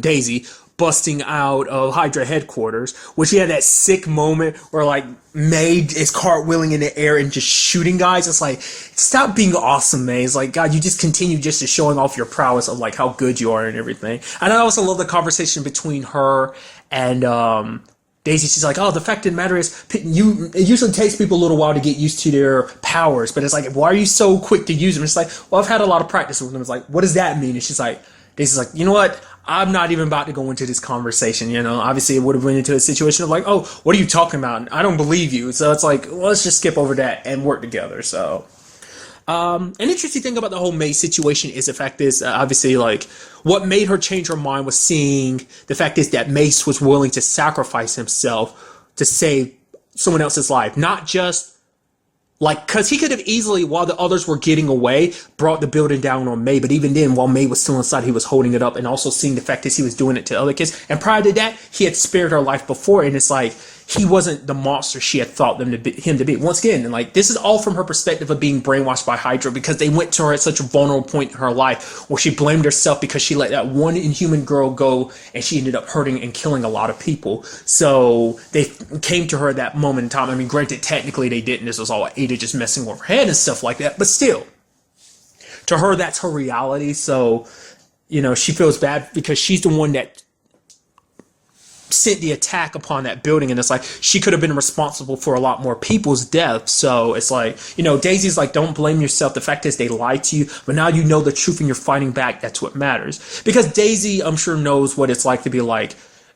Daisy, busting out of Hydra headquarters, which he had that sick moment where like May is cartwheeling in the air and just shooting guys. It's like, stop being awesome, May. It's like, God, you just continue just to showing off your prowess of like how good you are and everything. And I also love the conversation between her and Daisy. She's like, oh, the fact of the matter is, it usually takes people a little while to get used to their powers, but it's like, why are you so quick to use them? It's like, well, I've had a lot of practice with them. It's like, what does that mean? And she's like, Daisy's like, you know what? I'm not even about to go into this conversation, Obviously, it would have went into a situation of like, oh, what are you talking about? I don't believe you. So it's like, well, let's just skip over that and work together. So, an interesting thing about the whole May situation is the fact is, obviously, like, what made her change her mind was seeing the fact is that Mace was willing to sacrifice himself to save someone else's life. Not just like, because he could have easily, while the others were getting away, brought the building down on May. But even then, while May was still inside, he was holding it up and also seeing the fact that he was doing it to other kids. And prior to that, he had spared her life before. And it's like, he wasn't the monster she had thought him to be. Once again, and like, this is all from her perspective of being brainwashed by Hydra, because they went to her at such a vulnerable point in her life where she blamed herself because she let that one inhuman girl go and she ended up hurting and killing a lot of people. So they came to her at that moment in time. I mean, granted, technically they didn't. This was all Ada just messing with her head and stuff like that. But still, to her, that's her reality. So, she feels bad because she's the one that sent the attack upon that building, and it's like she could have been responsible for a lot more people's deaths. So it's like, Daisy's like, don't blame yourself. The fact is they lied to you, but now you know the truth and you're fighting back. That's what matters. Because Daisy, I'm sure, knows what it's like to be like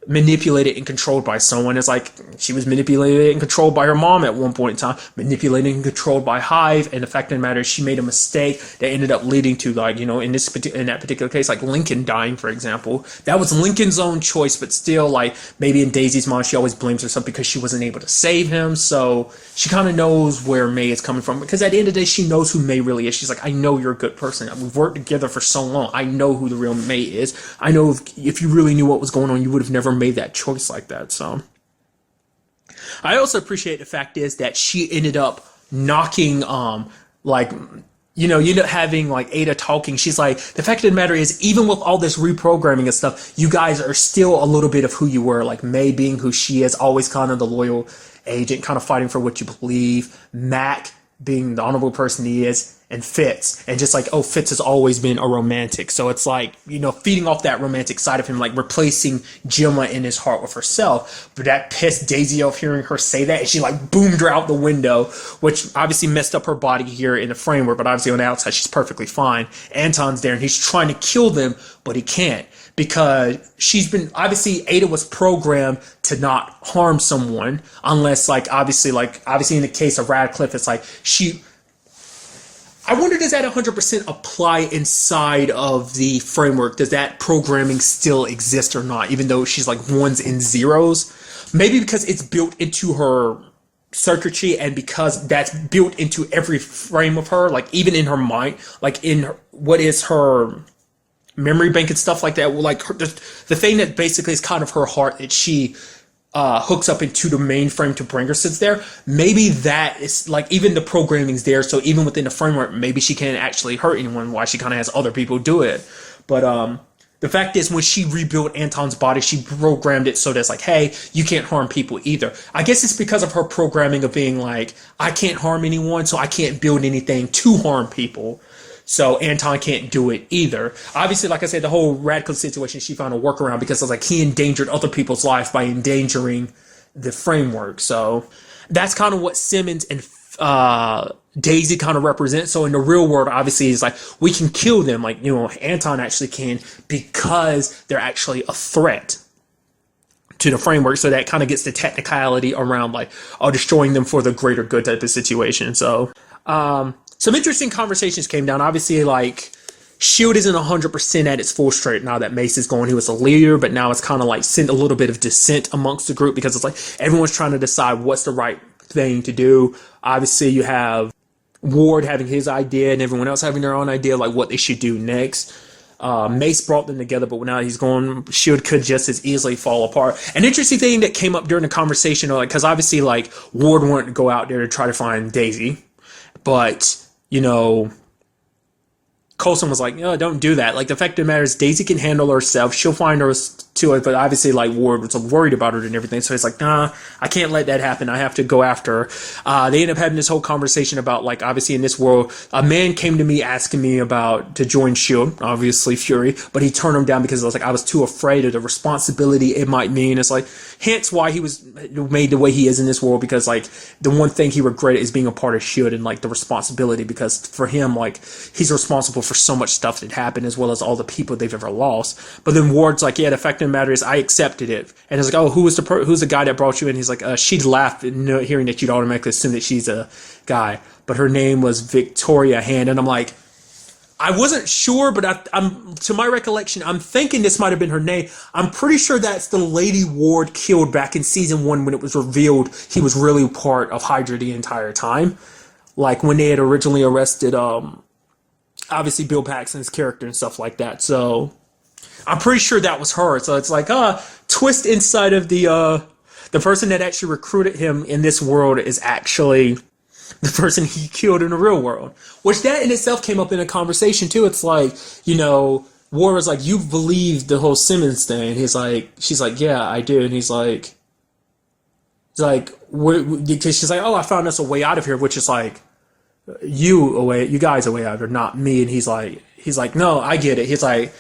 manipulated and controlled by someone. It's like she was manipulated and controlled by her mom at one point in time, manipulated and controlled by Hive, and the fact of the matter is she made a mistake that ended up leading to, like, in that particular case, like Lincoln dying, for example. That was Lincoln's own choice, but still, like, maybe in Daisy's mind she always blames herself because she wasn't able to save him. So she kind of knows where May is coming from, because at the end of the day she knows who May really is. She's like, I know you're a good person. We've worked together for so long. I know who the real May is. I know if you really knew what was going on, you would have never made that choice like that. So I also appreciate the fact is that she ended up knocking like you end up having like Ada talking. She's like, the fact of the matter is, even with all this reprogramming and stuff, you guys are still a little bit of who you were. Like May being who she is, always kind of the loyal agent, kind of fighting for what you believe. Mac being the honorable person he is, and Fitz, and just like, oh, Fitz has always been a romantic. So it's like, feeding off that romantic side of him, like replacing Gemma in his heart with herself. But that pissed Daisy off hearing her say that, and she like boomed her out the window, which obviously messed up her body here in the framework, but obviously on the outside she's perfectly fine. Anton's there and he's trying to kill them, but he can't, because obviously Ada was programmed to not harm someone unless obviously in the case of Radcliffe, it's like I wonder, does that 100% apply inside of the framework? Does that programming still exist or not, even though she's like ones and zeros? Maybe because it's built into her circuitry, and because that's built into every frame of her, like even in her mind, like in what is her memory bank and stuff like that. Like the thing that basically is kind of her heart that she hooks up into the mainframe to bring her sits there. Maybe that is like, even the programming's there, so even within the framework, maybe she can't actually hurt anyone, why she kind of has other people do it. But the fact is, when she rebuilt Anton's body, she programmed it so that it's like, hey, you can't harm people either. I guess it's because of her programming of being like, I can't harm anyone, so I can't build anything to harm people. So Anton can't do it either. Obviously, like I said, the whole Radcliffe situation, she found a workaround because it was like he endangered other people's lives by endangering the framework. So that's kind of what Simmons and Daisy kind of represent. So in the real world, obviously, it's like we can kill them. Like, Anton actually can, because they're actually a threat to the framework. So that kind of gets the technicality around like, destroying them for the greater good type of situation. So, some interesting conversations came down. Obviously, like, S.H.I.E.L.D. isn't 100% at its full strength now that Mace is gone. He was a leader, but now it's kind of like sent a little bit of dissent amongst the group, because it's like everyone's trying to decide what's the right thing to do. Obviously, you have Ward having his idea and everyone else having their own idea, like what they should do next. Mace brought them together, but now he's gone, S.H.I.E.L.D. could just as easily fall apart. An interesting thing that came up during the conversation, like, because obviously, like, Ward wanted to go out there to try to find Daisy, but Coulson was like, no, don't do that. Like, the fact of the matter is, Daisy can handle herself. She'll find her to it, but obviously, like, Ward was worried about her and everything. So he's like, nah, I can't let that happen. I have to go after her. They end up having this whole conversation about, like, obviously in this world, a man came to me asking me to join S.H.I.E.L.D., obviously Fury, but he turned him down because I was too afraid of the responsibility it might mean. It's like, hence why he was made the way he is in this world, because, like, the one thing he regretted is being a part of S.H.I.E.L.D. and, like, the responsibility, because for him, like, he's responsible for so much stuff that happened, as well as all the people they've ever lost. But then Ward's like, yeah, the fact of the matter is, I accepted it. And it's like, oh, who's the guy that brought you in? He's like, she'd laugh hearing that you'd automatically assume that she's a guy, but her name was Victoria Hand. And I'm like, I wasn't sure, but I'm to my recollection, I'm thinking this might have been her name. I'm pretty sure that's the lady Ward killed back in season 1 when it was revealed he was really part of Hydra the entire time. Like when they had originally arrested, obviously Bill Paxton's character and stuff like that. So I'm pretty sure that was her. So it's like, twist inside of the person that actually recruited him in this world is actually the person he killed in the real world. Which that in itself came up in a conversation too. It's like, War was like, you believe the whole Simmons thing. She's like, yeah, I do. And he's like, because she's like, oh, I found us a way out of here, which is like, you guys a way out of here, not me. And he's like, no, I get it. He's like,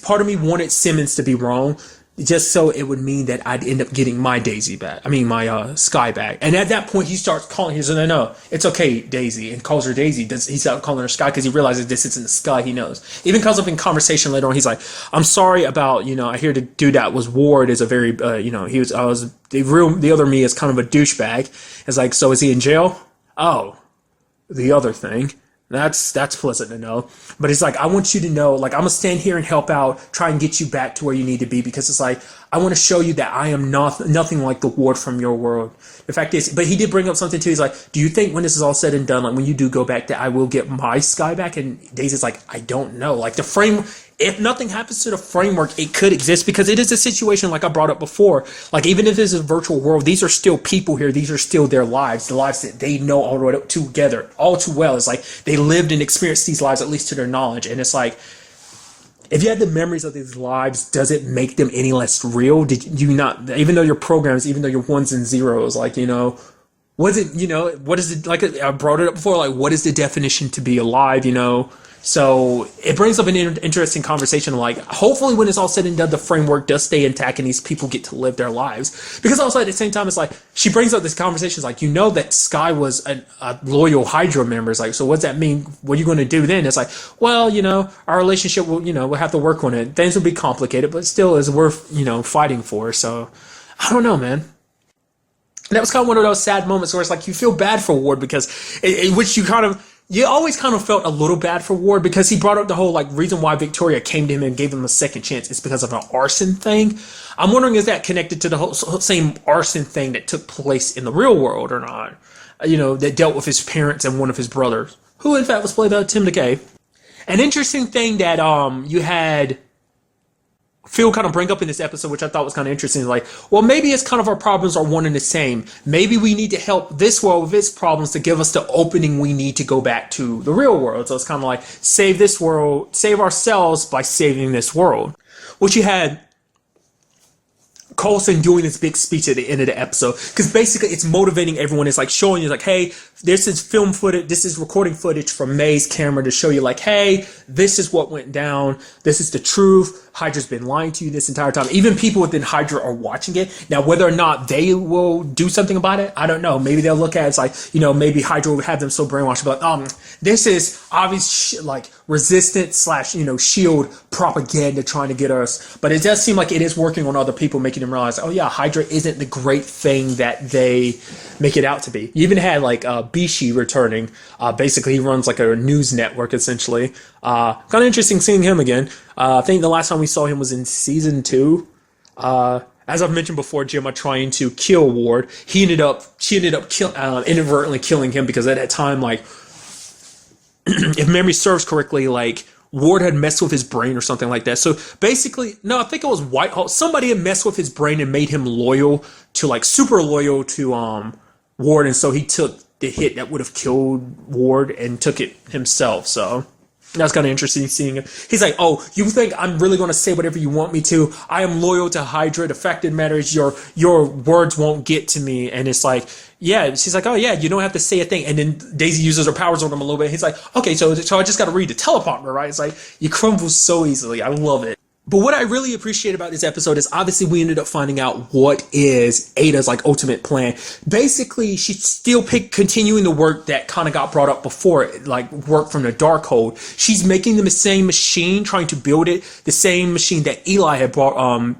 part of me wanted Simmons to be wrong, just so it would mean that I'd end up getting my Daisy back. I mean, my Sky back. And at that point, he starts calling. He's like, no, it's okay, Daisy, and calls her Daisy. He starts calling her Sky because he realizes this is in the sky. He knows. Even comes up in conversation later on. He's like, I'm sorry about, I hear the dude that was Ward is a very, the other me is kind of a douchebag. It's like, so is he in jail? Oh, the other thing. That's pleasant to know. But it's like, I want you to know, like, I'm going to stand here and help out, try and get you back to where you need to be, because it's like, I want to show you that I am nothing like the Ward from your world. The fact is, but he did bring up something too. He's like, do you think when this is all said and done, like when you do go back, that I will get my Sky back? And Daisy's like, I don't know. Like if nothing happens to the framework, it could exist, because it is a situation like I brought up before. Like, even if this is a virtual world, these are still people here. These are still their lives, the lives that they know all together, all too well. It's like they lived and experienced these lives, at least to their knowledge. And it's like, if you had the memories of these lives, does it make them any less real? Did you not, even though your programs, even though your ones and zeros, like, Was it, what is it, like I brought it up before, like what is the definition to be alive? So it brings up an interesting conversation. Like, hopefully, when it's all said and done, the framework does stay intact and these people get to live their lives. Because also at the same time, it's like she brings up this conversation. It's like, that Sky was a loyal Hydra member. It's like, so what's that mean? What are you going to do then? It's like, well, our relationship will, we'll have to work on it. Things will be complicated, but still is worth, fighting for. So I don't know, man. And that was kind of one of those sad moments where it's like you feel bad for Ward because, which you always kind of felt a little bad for Ward because he brought up the whole like reason why Victoria came to him and gave him a second chance is because of an arson thing. I'm wondering, is that connected to the whole same arson thing that took place in the real world or not? That dealt with his parents and one of his brothers, who in fact was played by Tim McKay. An interesting thing that you had Phil kind of bring up in this episode, which I thought was kind of interesting, like, well, maybe it's kind of our problems are one and the same. Maybe we need to help this world with its problems to give us the opening we need to go back to the real world. So it's kind of like save this world, save ourselves by saving this world. Which you had Coulson doing this big speech at the end of the episode, because basically it's motivating everyone. It's like showing you like, hey, this is film footage, this is recording footage from May's camera to show you like, hey, this is what went down, this is the truth. Hydra's been lying to you this entire time. Even people within Hydra are watching it. Now, whether or not they will do something about it, I don't know. Maybe they'll look at it, it's like, maybe Hydra will have them so brainwashed, but this is obvious like resistance / S.H.I.E.L.D. propaganda trying to get us. But it does seem like it is working on other people, making them realize, oh yeah, Hydra isn't the great thing that they make it out to be. You even had like Bishi returning. Basically, he runs like a news network essentially. Kind of interesting seeing him again. I think the last time we saw him was in season 2. As I've mentioned before, Gemma trying to kill Ward. She ended up inadvertently killing him because at that time, like, if memory serves correctly, like Ward had messed with his brain or something like that. So basically, no, I think it was Whitehall. Somebody had messed with his brain and made him super loyal to Ward, and so he took the hit that would have killed Ward and took it himself. So that's kind of interesting seeing it. He's like, oh, you think I'm really going to say whatever you want me to? I am loyal to Hydra. The fact of the matter is your words won't get to me. And it's like, yeah. She's like, oh, yeah, you don't have to say a thing. And then Daisy uses her powers on him a little bit. He's like, okay, so I just got to read the teleprompter, right? It's like, you crumble so easily. I love it. But what I really appreciate about this episode is obviously we ended up finding out what is Ada's like ultimate plan. Basically, she's still continuing the work that kind of got brought up before, like work from the Darkhold. She's making the same machine, trying to build it, the same machine that Eli had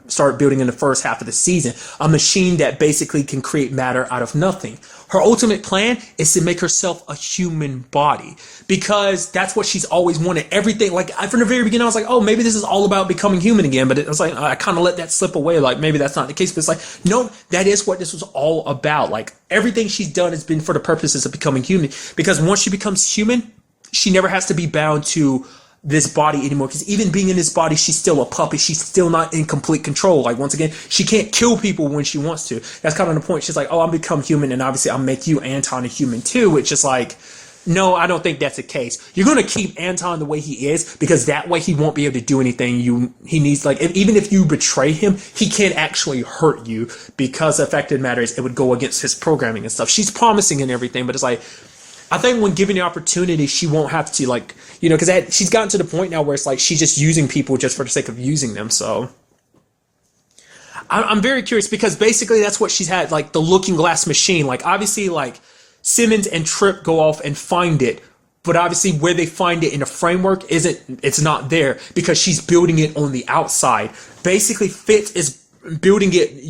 started building in the first half of the season. A machine that basically can create matter out of nothing. Her ultimate plan is to make herself a human body because that's what she's always wanted. Everything, like from the very beginning, I was like, oh, maybe this is all about becoming human again. But it was like, I kind of let that slip away. Like maybe that's not the case. But it's like, no, that is what this was all about. Like everything she's done has been for the purposes of becoming human, because once she becomes human, she never has to be bound to this body anymore, because even being in this body, she's still a puppet. She's still not in complete control. Like once again, she can't kill people when she wants to. That's kind of the point. She's like, oh, I'll become human, and obviously I'll make you, Anton, a human too, which is like, no, I don't think that's the case. You're going to keep Anton the way he is, because that way he won't be able to do anything he needs. Like even if you betray him, he can't actually hurt you, because the fact of the matter is it would go against his programming and stuff. She's promising and everything, but it's like, I think when given the opportunity, she won't have to, like, because she's gotten to the point now where it's like she's just using people just for the sake of using them. So I'm very curious, because basically that's what she's had, like the looking glass machine. Like obviously, like Simmons and Tripp go off and find it, but obviously where they find it in the framework it's not there, because she's building it on the outside. Basically, Fitz is building it,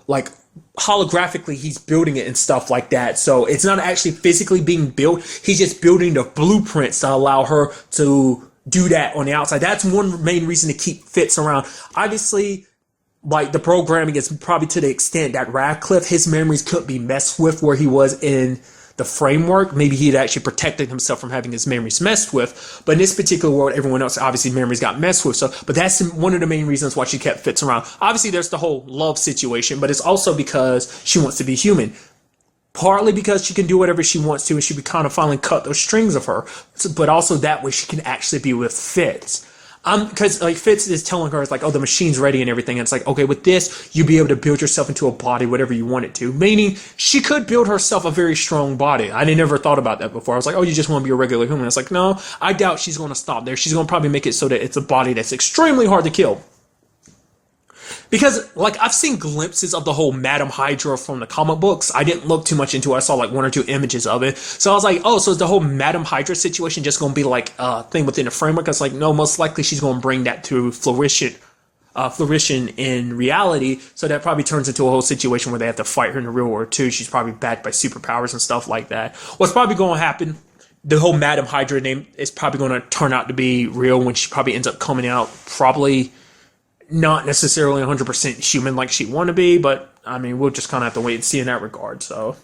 like holographically he's building it and stuff like that. So it's not actually physically being built. He's just building the blueprints to allow her to do that on the outside. That's one main reason to keep Fitz around. Obviously, like the programming is probably to the extent that Radcliffe, his memories couldn't be messed with where he was in the framework. Maybe he had actually protected himself from having his memories messed with. But in this particular world, everyone else obviously memories got messed with. So, but that's one of the main reasons why she kept Fitz around. Obviously, there's the whole love situation, but it's also because she wants to be human. Partly because she can do whatever she wants to, and she can kind of finally cut those strings of her. But also that way she can actually be with Fitz. Because like Fitz is telling her, it's like, oh, the machine's ready and everything. And it's like, okay, with this, you'll be able to build yourself into a body, whatever you want it to. Meaning, she could build herself a very strong body. I never thought about that before. I was like, oh, you just want to be a regular human. It's like, no, I doubt she's going to stop there. She's going to probably make it so that it's a body that's extremely hard to kill. Because, like, I've seen glimpses of the whole Madam Hydra from the comic books. I didn't look too much into it. I saw, like, 1 or 2 images of it. So I was like, oh, so is the whole Madam Hydra situation just going to be, like, a thing within the framework? I was like, no, most likely she's going to bring that to fruition in reality. So that probably turns into a whole situation where they have to fight her in the real world, too. She's probably backed by superpowers and stuff like that. What's probably going to happen, the whole Madam Hydra name is probably going to turn out to be real when she probably ends up coming out probably not necessarily 100% human like she want to be, but I mean, we'll just kind of have to wait and see in that regard. So,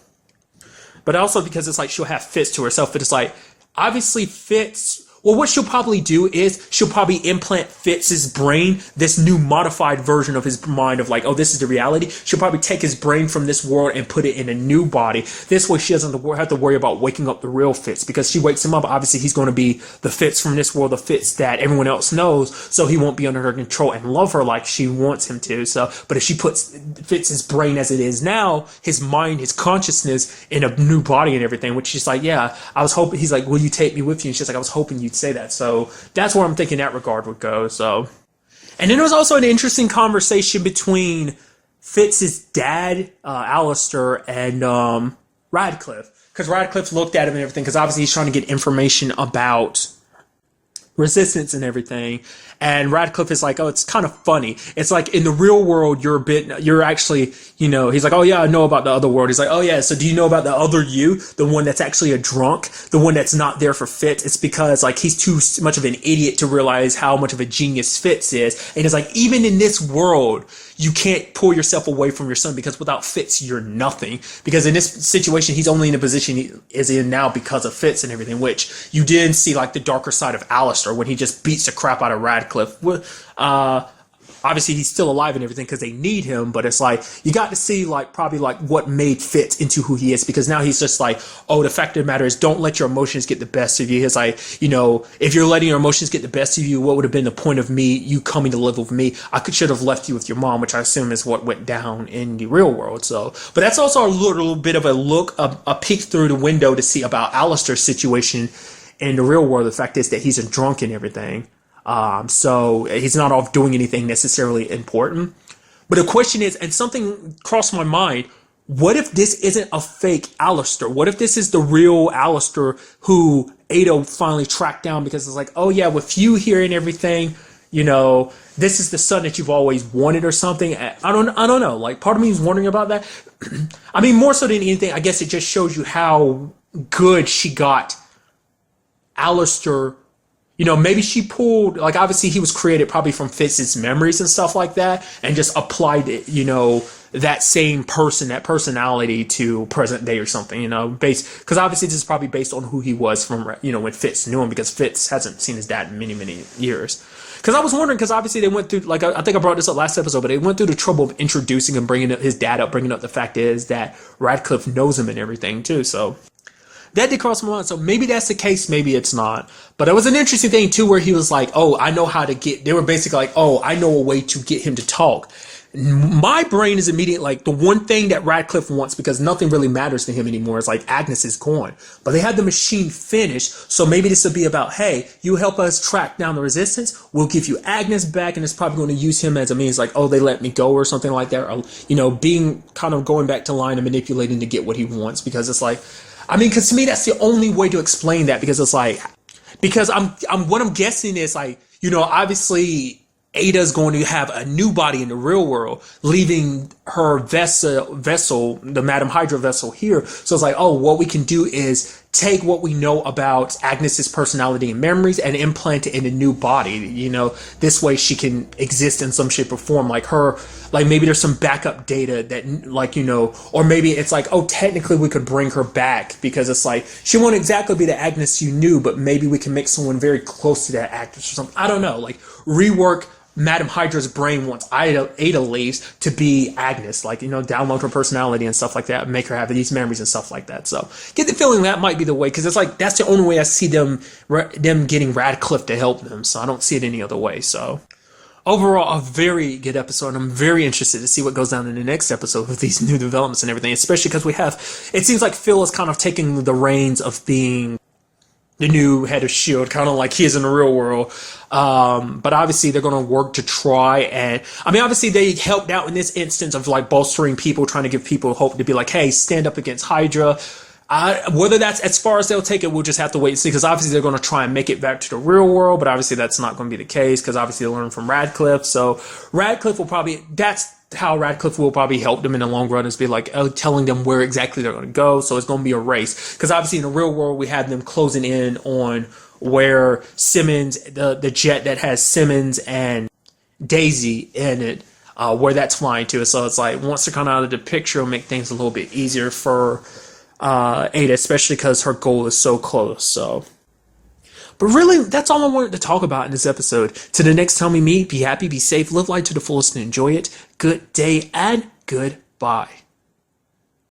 but also because it's like she'll have Fitz to herself, but it's like obviously Fitz. Well, what she'll probably do is she'll probably implant Fitz's brain, this new modified version of his mind of like, oh, this is the reality. She'll probably take his brain from this world and put it in a new body. This way she doesn't have to worry about waking up the real Fitz, because she wakes him up. Obviously, he's going to be the Fitz from this world, the Fitz that everyone else knows. So he won't be under her control and love her like she wants him to. So, but if she puts Fitz's brain as it is now, his mind, his consciousness in a new body and everything, which she's like, yeah, I was hoping, he's like, will you take me with you? And she's like, I was hoping you'd say that. So that's where I'm thinking that regard would go. So, and then there was also an interesting conversation between Fitz's dad, Alistair, and Radcliffe, because Radcliffe looked at him and everything, because obviously he's trying to get information about resistance and everything. And Radcliffe is like, oh, it's kind of funny. It's like in the real world, you're actually, you know, he's like, oh yeah, I know about the other world. He's like, oh yeah, so do you know about the other you? The one that's actually a drunk, the one that's not there for Fitz. It's because like he's too much of an idiot to realize how much of a genius Fitz is. And it's like, even in this world, you can't pull yourself away from your son, because without Fitz, you're nothing. Because in this situation, he's only in a position he is in now because of Fitz and everything, which you did see like the darker side of Alistair when he just beats the crap out of Radcliffe. Obviously he's still alive and everything because they need him, but it's like you got to see like probably like what made Fitz into who he is, because now he's just like, oh, the fact of the matter is, don't let your emotions get the best of you. It's like, you know, if you're letting your emotions get the best of you, what would have been the point of you coming to live with me? Should have left you with your mom, which I assume is what went down in the real world. So, but that's also a little bit of a peek through the window to see about Alistair's situation in the real world. The fact is that he's a drunk and everything. So he's not off doing anything necessarily important. But the question is, and something crossed my mind, what if this isn't a fake Alistair? What if this is the real Alistair who Ada finally tracked down, because it's like, oh yeah, with you here and everything, you know, this is the son that you've always wanted or something. I don't know. Like, part of me is wondering about that. I mean, more so than anything, I guess it just shows you how good she got Alistair. You know, maybe she pulled, like, obviously he was created probably from Fitz's memories and stuff like that, and just applied it, you know, that same person, that personality to present day or something, you know, because obviously this is probably based on who he was from, you know, when Fitz knew him, because Fitz hasn't seen his dad in many, many years. Because I was wondering, because obviously they went through, like, I think I brought this up last episode, but they went through the trouble of introducing and bringing up his dad up, bringing up the fact is that Radcliffe knows him and everything, too, so that did cross my mind. So maybe that's the case, maybe it's not. But it was an interesting thing too, where he was like, oh, I know how to get, they were basically like, oh, I know a way to get him to talk. My brain is immediate, like the one thing that Radcliffe wants, because nothing really matters to him anymore, is like Agnes is gone. But they had the machine finished, so maybe this will be about, hey, you help us track down the resistance, we'll give you Agnes back, and it's probably going to use him as a means, like, oh, they let me go or something like that, or, you know, being kind of going back to line and manipulating to get what he wants, because it's like, I mean, because to me, that's the only way to explain that, because it's like, because what I'm guessing is like, you know, obviously Ada's going to have a new body in the real world, leaving her vessel, the Madam Hydra vessel here. So it's like, oh, what we can do is take what we know about Agnes's personality and memories and implant it in a new body. You know, this way she can exist in some shape or form, like her, like maybe there's some backup data that, like, you know, or maybe it's like, oh, technically we could bring her back, because it's like, she won't exactly be the Agnes you knew, but maybe we can make someone very close to that actress or something. I don't know, like rework Madam Hydra's brain wants Ada leaves to be Agnes, like, download her personality and stuff like that, and make her have these memories and stuff like that. So get the feeling that might be the way, because it's like that's the only way I see them getting Radcliffe to help them. So I don't see it any other way. So overall, a very good episode. I'm very interested to see what goes down in the next episode with these new developments and everything, especially because it seems like Phil is kind of taking the reins of being the new head of S.H.I.E.L.D, kind of like he is in the real world. But obviously they're going to work to try and, obviously they helped out in this instance of like bolstering people, trying to give people hope to be like, hey, stand up against Hydra. Whether that's as far as they'll take it, we'll just have to wait and see, because obviously they're going to try and make it back to the real world, but obviously that's not going to be the case, because obviously they learned from Radcliffe. So Radcliffe will probably, that's how Radcliffe will probably help them in the long run, is be like telling them where exactly they're going to go. So it's going to be a race, because obviously in the real world we have them closing in on where Simmons, the jet that has Simmons and Daisy in it, where that's flying to. So it's like once they're kind of out of the picture, it'll make things a little bit easier for Ada, especially because her goal is so close. So, but really, that's all I wanted to talk about in this episode. To the next Tell Me Me, be happy, be safe, live life to the fullest, and enjoy it. Good day and goodbye.